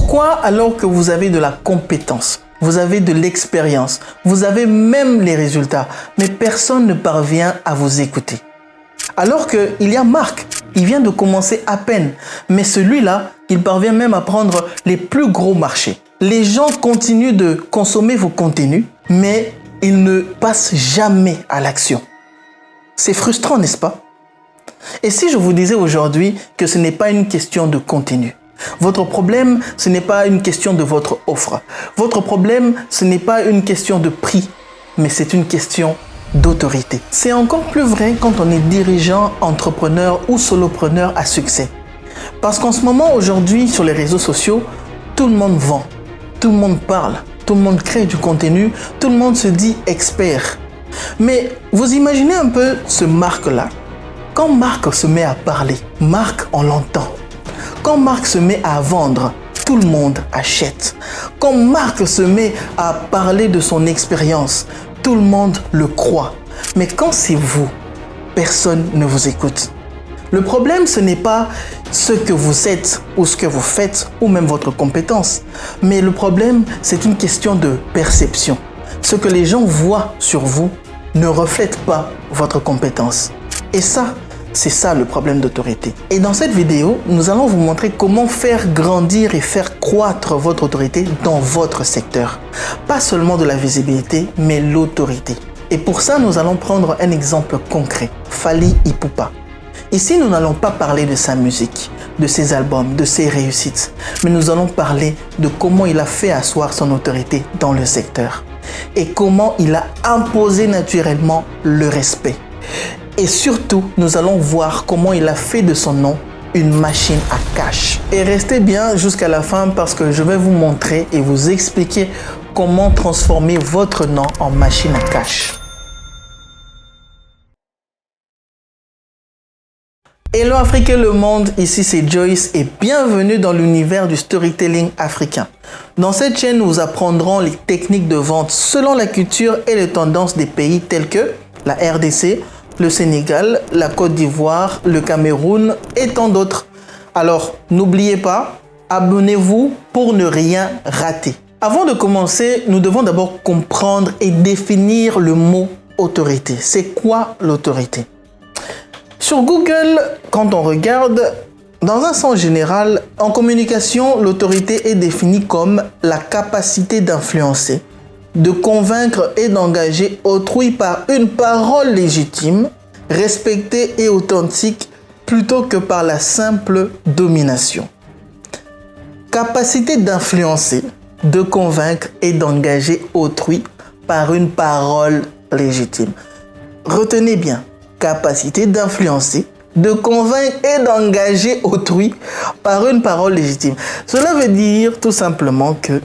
Pourquoi alors que vous avez de la compétence, vous avez de l'expérience, vous avez même les résultats, mais personne ne parvient à vous écouter? Alors qu'il y a Marc, il vient de commencer à peine, mais celui-là, il parvient même à prendre les plus gros marchés. Les gens continuent de consommer vos contenus, mais ils ne passent jamais à l'action. C'est frustrant, n'est-ce pas? Et si je vous disais aujourd'hui que ce n'est pas une question de contenu, votre problème, ce n'est pas une question de votre offre. Votre problème, ce n'est pas une question de prix, mais c'est une question d'autorité. C'est encore plus vrai quand on est dirigeant, entrepreneur ou solopreneur à succès. Parce qu'en ce moment, aujourd'hui, sur les réseaux sociaux, tout le monde vend, tout le monde parle, tout le monde crée du contenu, tout le monde se dit expert. Mais vous imaginez un peu ce Marc-là. Quand Marc se met à parler, Marc, on l'entend. Quand Marc se met à vendre, tout le monde achète. Quand Marc se met à parler de son expérience, tout le monde le croit. Mais quand c'est vous, personne ne vous écoute. Le problème, ce n'est pas ce que vous êtes ou ce que vous faites ou même votre compétence. Mais le problème, c'est une question de perception. Ce que les gens voient sur vous ne reflète pas votre compétence. Et ça, c'est ça le problème d'autorité. Et dans cette vidéo, nous allons vous montrer comment faire grandir et faire croître votre autorité dans votre secteur. Pas seulement de la visibilité, mais l'autorité. Et pour ça, nous allons prendre un exemple concret. Fally Ipupa. Ici, nous n'allons pas parler de sa musique, de ses albums, de ses réussites, mais nous allons parler de comment il a fait asseoir son autorité dans le secteur et comment il a imposé naturellement le respect. Et surtout, nous allons voir comment il a fait de son nom une machine à cash. Et restez bien jusqu'à la fin parce que je vais vous montrer et vous expliquer comment transformer votre nom en machine à cash. Hello Afrique et le monde, ici c'est Joyce et bienvenue dans l'univers du storytelling africain. Dans cette chaîne, nous apprendrons les techniques de vente selon la culture et les tendances des pays tels que la RDC, le Sénégal, la Côte d'Ivoire, le Cameroun et tant d'autres. Alors, n'oubliez pas, abonnez-vous pour ne rien rater. Avant de commencer, nous devons d'abord comprendre et définir le mot autorité. C'est quoi l'autorité? Sur Google, quand on regarde, dans un sens général, en communication, l'autorité est définie comme la capacité d'influencer, de convaincre et d'engager autrui par une parole légitime, respectée et authentique, plutôt que par la simple domination. Capacité d'influencer, de convaincre et d'engager autrui par une parole légitime. Retenez bien, capacité d'influencer, de convaincre et d'engager autrui par une parole légitime. Cela veut dire tout simplement que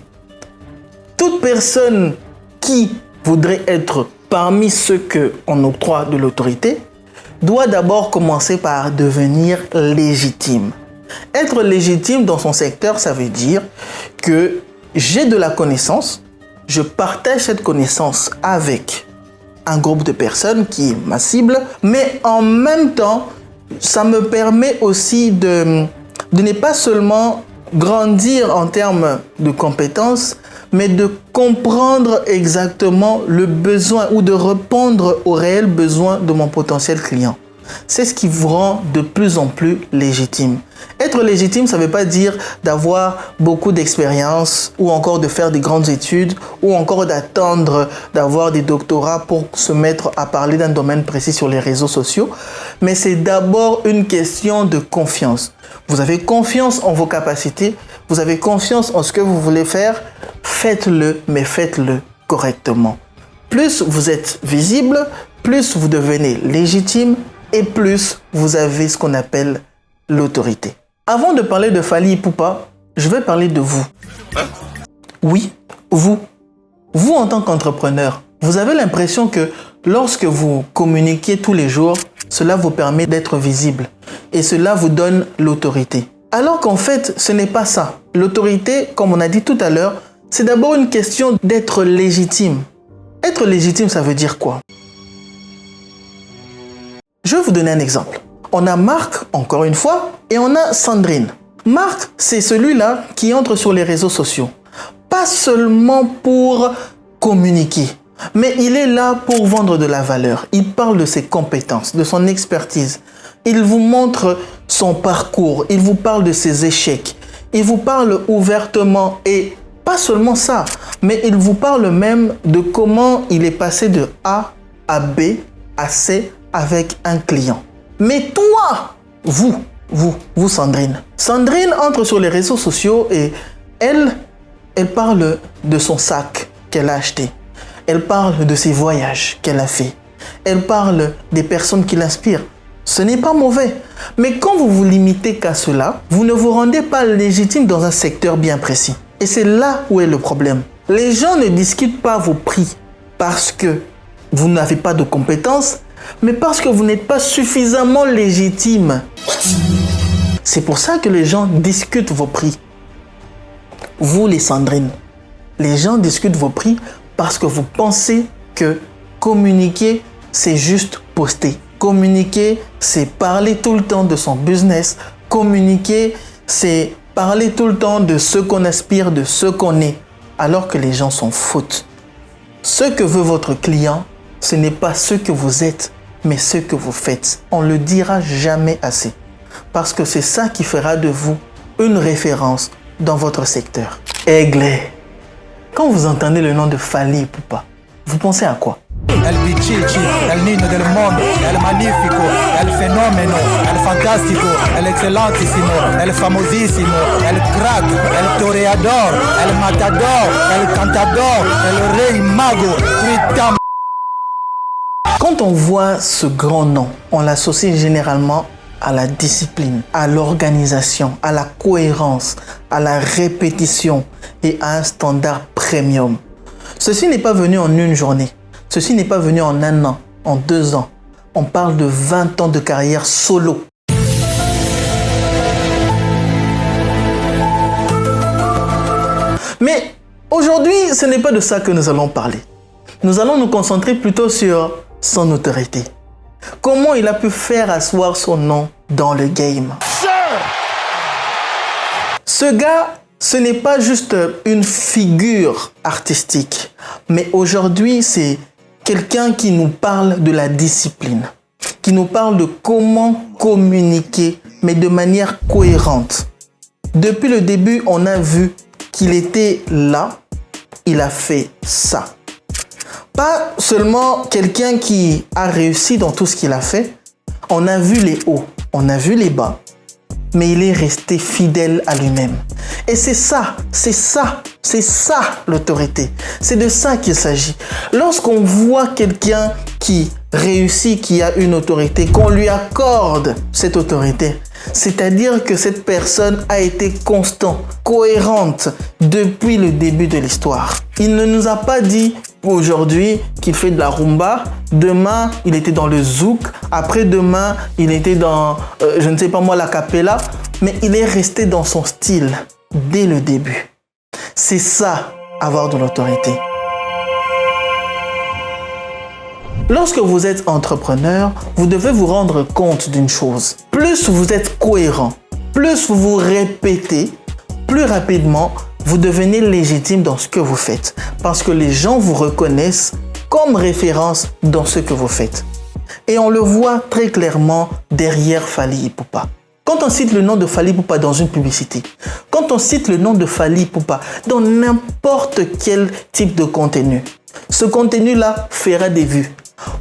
toute personne qui voudrait être parmi ceux qu'on octroie de l'autorité doit d'abord commencer par devenir légitime. Être légitime dans son secteur, ça veut dire que j'ai de la connaissance, je partage cette connaissance avec un groupe de personnes qui est ma cible, mais en même temps, ça me permet aussi de ne pas seulement grandir en termes de compétences, mais de comprendre exactement le besoin ou de répondre aux réels besoins de mon potentiel client. C'est ce qui vous rend de plus en plus légitime. Être légitime, ça ne veut pas dire d'avoir beaucoup d'expérience ou encore de faire des grandes études ou encore d'attendre d'avoir des doctorats pour se mettre à parler d'un domaine précis sur les réseaux sociaux. Mais c'est d'abord une question de confiance. Vous avez confiance en vos capacités, vous avez confiance en ce que vous voulez faire, faites-le, mais faites-le correctement. Plus vous êtes visible, plus vous devenez légitime et plus vous avez ce qu'on appelle l'autorité. Avant de parler de Fally Ipupa, je vais parler de vous. Oui, vous. Vous en tant qu'entrepreneur, vous avez l'impression que lorsque vous communiquez tous les jours, cela vous permet d'être visible et cela vous donne l'autorité. Alors qu'en fait, ce n'est pas ça. L'autorité, comme on a dit tout à l'heure, c'est d'abord une question d'être légitime. Être légitime, ça veut dire quoi? Je vais vous donner un exemple. On a Marc, encore une fois, et on a Sandrine. Marc, c'est celui-là qui entre sur les réseaux sociaux. Pas seulement pour communiquer, mais il est là pour vendre de la valeur. Il parle de ses compétences, de son expertise. Il vous montre son parcours, il vous parle de ses échecs. Il vous parle ouvertement et pas seulement ça, mais il vous parle même de comment il est passé de A à B à C avec un client. Mais toi, vous Sandrine. Sandrine entre sur les réseaux sociaux et elle parle de son sac qu'elle a acheté. Elle parle de ses voyages qu'elle a fait. Elle parle des personnes qui l'inspirent. Ce n'est pas mauvais. Mais quand vous vous limitez qu'à cela, vous ne vous rendez pas légitime dans un secteur bien précis. Et c'est là où est le problème. Les gens ne discutent pas vos prix parce que vous n'avez pas de compétences, mais parce que vous n'êtes pas suffisamment légitime. C'est pour ça que les gens discutent vos prix. Vous, les Sandrines, les gens discutent vos prix parce que vous pensez que communiquer, c'est juste poster. Communiquer, c'est parler tout le temps de son business. Communiquer, c'est parler tout le temps de ce qu'on aspire, de ce qu'on est, alors que les gens s'en foutent. Ce que veut votre client, ce n'est pas ce que vous êtes, mais ce que vous faites. On ne le dira jamais assez. Parce que c'est ça qui fera de vous une référence dans votre secteur. Aigle. Quand vous entendez le nom de Fally Ipupa, vous pensez à quoi? El Bichichi, el niño del mondo, el magnifico, el fenomeno, el fantástico, el excellentissimo, el famosissimo, el crack, el toreador, el matador, el cantador, el rey mago, Tritam. Quand on voit ce grand nom, on l'associe généralement à la discipline, à l'organisation, à la cohérence, à la répétition et à un standard premium. Ceci n'est pas venu en une journée. Ceci n'est pas venu en un an, en 2 ans. On parle de 20 ans de carrière solo. Mais aujourd'hui, ce n'est pas de ça que nous allons parler. Nous allons nous concentrer plutôt sur son autorité. Comment il a pu faire asseoir son nom dans le game. Ce gars, ce n'est pas juste une figure artistique, mais aujourd'hui, c'est quelqu'un qui nous parle de la discipline, qui nous parle de comment communiquer, mais de manière cohérente. Depuis le début, on a vu qu'il était là, il a fait ça. Pas seulement quelqu'un qui a réussi dans tout ce qu'il a fait, on a vu les hauts, on a vu les bas, mais il est resté fidèle à lui-même. Et c'est ça l'autorité. C'est de ça qu'il s'agit. Lorsqu'on voit quelqu'un qui réussit, qui a une autorité, qu'on lui accorde cette autorité, c'est-à-dire que cette personne a été constante, cohérente depuis le début de l'histoire. Il ne nous a pas dit aujourd'hui qu'il fait de la rumba, demain il était dans le zouk, après-demain il était dans, je ne sais pas moi, la cappella, mais il est resté dans son style dès le début. C'est ça, avoir de l'autorité. Lorsque vous êtes entrepreneur, vous devez vous rendre compte d'une chose. Plus vous êtes cohérent, plus vous vous répétez, plus rapidement, vous devenez légitime dans ce que vous faites. Parce que les gens vous reconnaissent comme référence dans ce que vous faites. Et on le voit très clairement derrière Fally Ipupa. Quand on cite le nom de Fally Ipupa dans une publicité, quand on cite le nom de Fally Ipupa dans n'importe quel type de contenu, ce contenu-là fera des vues.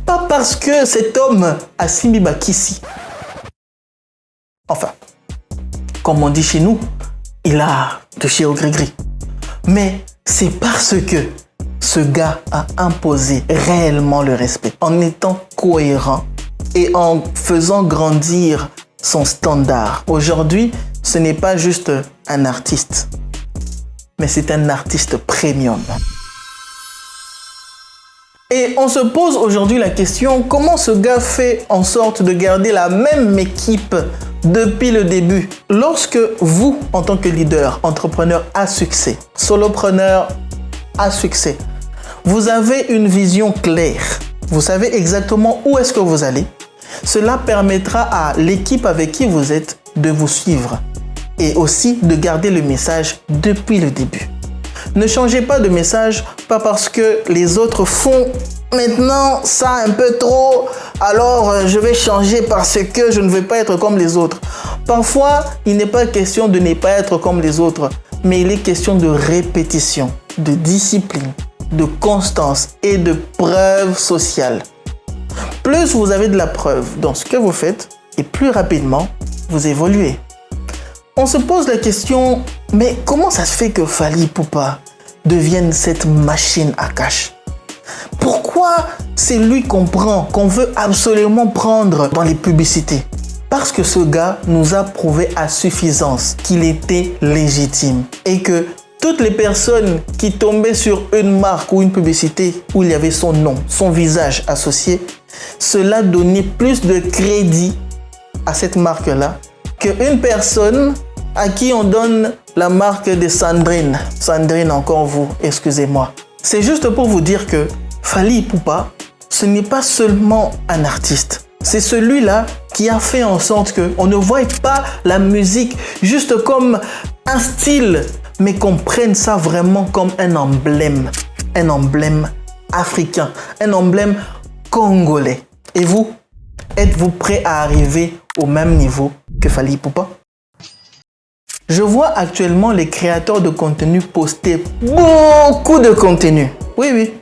Pas parce que cet homme a Simbi Bakissi. Enfin, comme on dit chez nous, il a touché au gris-gris. Mais c'est parce que ce gars a imposé réellement le respect en étant cohérent et en faisant grandir son standard. Aujourd'hui, ce n'est pas juste un artiste, mais c'est un artiste premium. Et on se pose aujourd'hui la question, comment ce gars fait en sorte de garder la même équipe depuis le début? Lorsque vous, en tant que leader, entrepreneur à succès, solopreneur à succès, vous avez une vision claire, vous savez exactement où est-ce que vous allez, cela permettra à l'équipe avec qui vous êtes de vous suivre et aussi de garder le message depuis le début. Ne changez pas de message, pas parce que les autres font maintenant ça un peu trop, alors je vais changer parce que je ne veux pas être comme les autres. Parfois, il n'est pas question de ne pas être comme les autres, mais il est question de répétition, de discipline, de constance et de preuve sociale. Plus vous avez de la preuve dans ce que vous faites, et plus rapidement vous évoluez. On se pose la question, mais comment ça se fait que Fally Ipupa devienne cette machine à cash? Pourquoi c'est lui qu'on prend, qu'on veut absolument prendre dans les publicités? Parce que ce gars nous a prouvé à suffisance qu'il était légitime et que toutes les personnes qui tombaient sur une marque ou une publicité où il y avait son nom, son visage associé, cela donnait plus de crédit à cette marque-là qu'une personne à qui on donne la marque de Sandrine. Sandrine, encore vous, excusez-moi. C'est juste pour vous dire que Fally Ipupa, ce n'est pas seulement un artiste. C'est celui-là qui a fait en sorte qu'on ne voie pas la musique juste comme un style, mais qu'on prenne ça vraiment comme un emblème africain, un emblème congolais. Et vous, êtes-vous prêt à arriver au même niveau que Fally Ipupa? Je vois actuellement les créateurs de contenu poster beaucoup de contenu. Oui,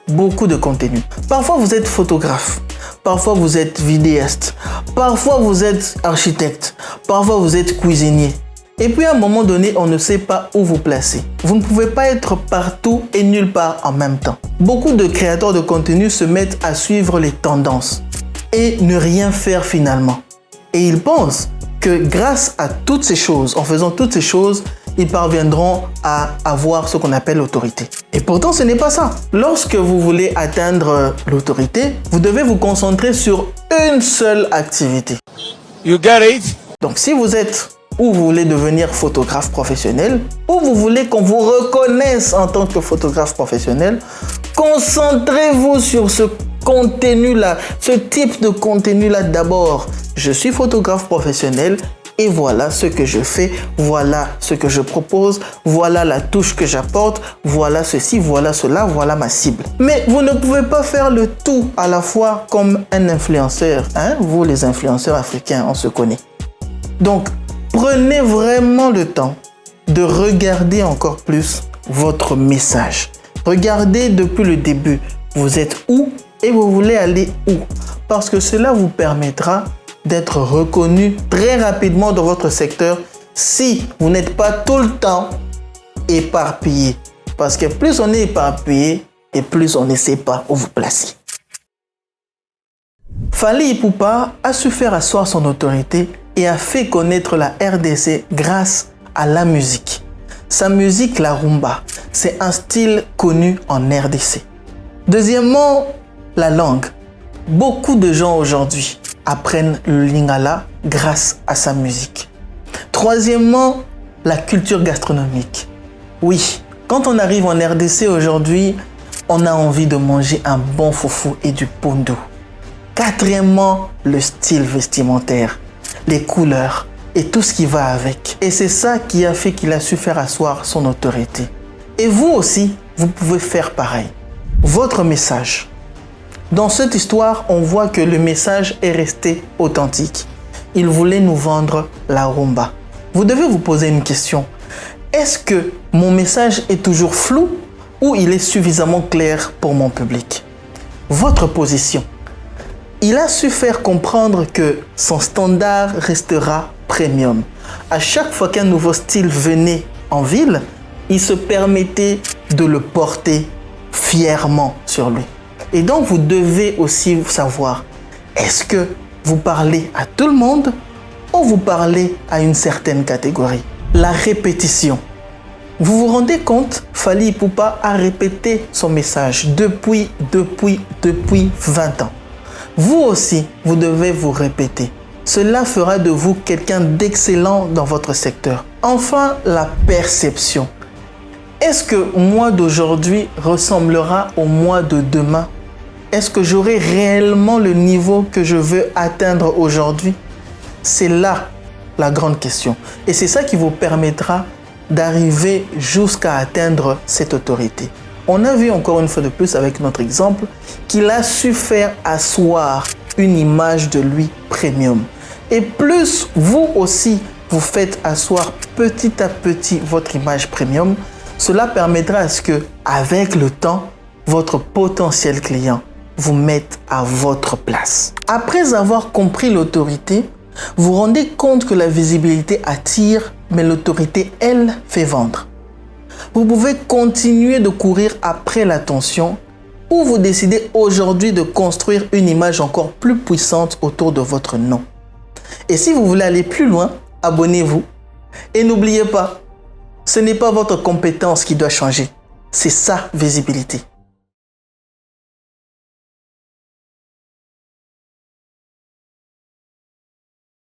beaucoup de contenu. Parfois vous êtes photographe, parfois vous êtes vidéaste, parfois vous êtes architecte, parfois vous êtes cuisinier. Et puis à un moment donné, on ne sait pas où vous placer. Vous ne pouvez pas être partout et nulle part en même temps. Beaucoup de créateurs de contenu se mettent à suivre les tendances et ne rien faire finalement. Et ils pensent que grâce à toutes ces choses, en faisant toutes ces choses, ils parviendront à avoir ce qu'on appelle l'autorité. Et pourtant, ce n'est pas ça. Lorsque vous voulez atteindre l'autorité, vous devez vous concentrer sur une seule activité. You get it? Donc, si vous êtes ou vous voulez devenir photographe professionnel, ou vous voulez qu'on vous reconnaisse en tant que photographe professionnel, concentrez-vous sur ce contenu-là, ce type de contenu-là d'abord. Je suis photographe professionnel et voilà ce que je fais, voilà ce que je propose, voilà la touche que j'apporte, voilà ceci, voilà cela, voilà ma cible. Mais vous ne pouvez pas faire le tout à la fois comme un influenceur. Hein? Vous, les influenceurs africains, on se connaît. Donc, prenez vraiment le temps de regarder encore plus votre message. Regardez depuis le début, vous êtes où et vous voulez aller où. Parce que cela vous permettra d'être reconnu très rapidement dans votre secteur si vous n'êtes pas tout le temps éparpillé. Parce que plus on est éparpillé et plus on ne sait pas où vous placer. Fally Ipupa a su faire asseoir son autorité et a fait connaître la RDC grâce à la musique. Sa musique, la rumba, c'est un style connu en RDC. Deuxièmement, la langue. Beaucoup de gens aujourd'hui apprennent le lingala grâce à sa musique. Troisièmement, la culture gastronomique. Oui, quand on arrive en RDC aujourd'hui, on a envie de manger un bon foufou et du pondu. Quatrièmement, le style vestimentaire, les couleurs et tout ce qui va avec. Et c'est ça qui a fait qu'il a su faire asseoir son autorité. Et vous aussi, vous pouvez faire pareil. Votre message. Dans cette histoire, on voit que le message est resté authentique. Il voulait nous vendre la rumba. Vous devez vous poser une question. Est-ce que mon message est toujours flou ou il est suffisamment clair pour mon public? Votre position. Il a su faire comprendre que son standard restera premium. À chaque fois qu'un nouveau style venait en ville, il se permettait de le porter fièrement sur lui. Et donc, vous devez aussi savoir, est-ce que vous parlez à tout le monde ou vous parlez à une certaine catégorie? La répétition. Vous vous rendez compte, Fally Ipupa a répété son message depuis 20 ans. Vous aussi, vous devez vous répéter. Cela fera de vous quelqu'un d'excellent dans votre secteur. Enfin, la perception. Est-ce que moi d'aujourd'hui ressemblera au moi de demain? Est-ce que j'aurai réellement le niveau que je veux atteindre aujourd'hui? C'est là la grande question. Et c'est ça qui vous permettra d'arriver jusqu'à atteindre cette autorité. On a vu encore une fois de plus avec notre exemple qu'il a su faire asseoir une image de lui premium. Et plus vous aussi vous faites asseoir petit à petit votre image premium, cela permettra à ce que, avec le temps, votre potentiel client vous mette à votre place. Après avoir compris l'autorité, vous rendez compte que la visibilité attire, mais l'autorité, elle, fait vendre. Vous pouvez continuer de courir après l'attention ou vous décidez aujourd'hui de construire une image encore plus puissante autour de votre nom. Et si vous voulez aller plus loin, abonnez-vous. Et n'oubliez pas, ce n'est pas votre compétence qui doit changer, c'est sa visibilité.